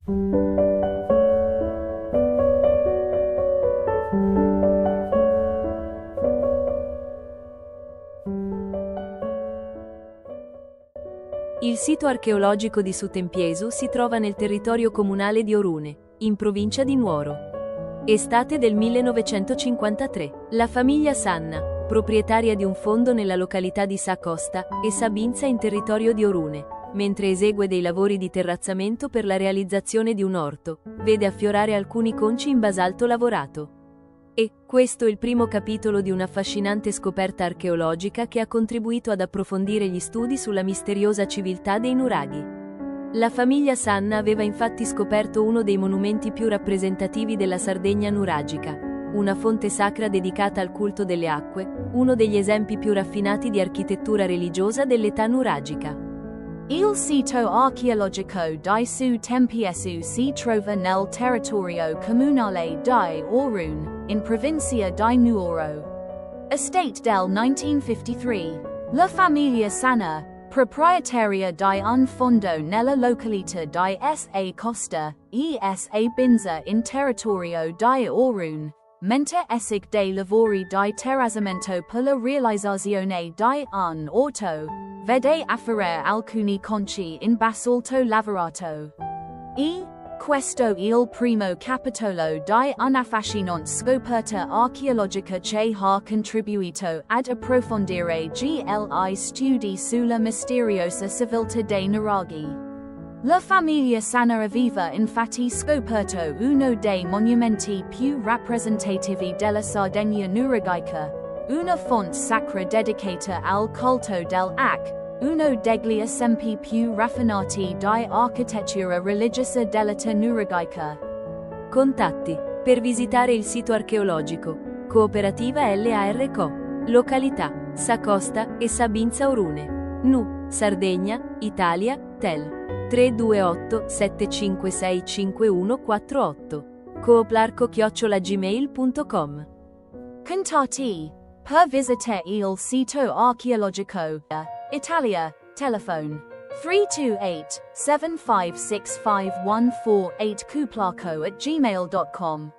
Il sito archeologico di Sutempiesu si trova nel territorio comunale di Orune, in provincia di Nuoro. Estate del 1953. La famiglia Sanna, proprietaria di un fondo nella località di Sa Costa e Sabinza in territorio di Orune, mentre esegue dei lavori di terrazzamento per la realizzazione di un orto, vede affiorare alcuni conci in basalto lavorato. E questo è il primo capitolo di un'affascinante scoperta archeologica che ha contribuito ad approfondire gli studi sulla misteriosa civiltà dei nuraghi. La famiglia Sanna aveva infatti scoperto uno dei monumenti più rappresentativi della Sardegna nuragica, una fonte sacra dedicata al culto delle acque, uno degli esempi più raffinati di architettura religiosa dell'età nuragica. Il sito archeologico di Sutempiesu si trova nel territorio comunale di Orune, in provincia di Nuoro. Estate del 1953. La famiglia Sanna, proprietaria di un fondo nella località di Sa Costa, e Sa Binza in territorio di Orune, mentre esig dei lavori di terrazzamento per la realizzazione di un orto, vede afferrare alcuni conci in basalto lavorato. Questo il primo capitolo di un'affascinante scoperta archeologica che ha contribuito ad approfondire gli studi sulla misteriosa civiltà dei nuraghi. La famiglia Sanna aveva infatti scoperto uno dei monumenti più rappresentativi della Sardegna nuragica, una fonte sacra dedicata al culto uno degli esempi più raffinati di architettura religiosa dell'età nuragica. Contatti per visitare il sito archeologico. Cooperativa LARCO. Località Sa Costa e Sabinza Orune. Nu, Sardegna, Italia, Tel. 328 756 5148. cooplarco@gmail.com. Contatti per visitare il sito archeologico. Italia, telephone 328 7565148 cooplarco@gmail.com.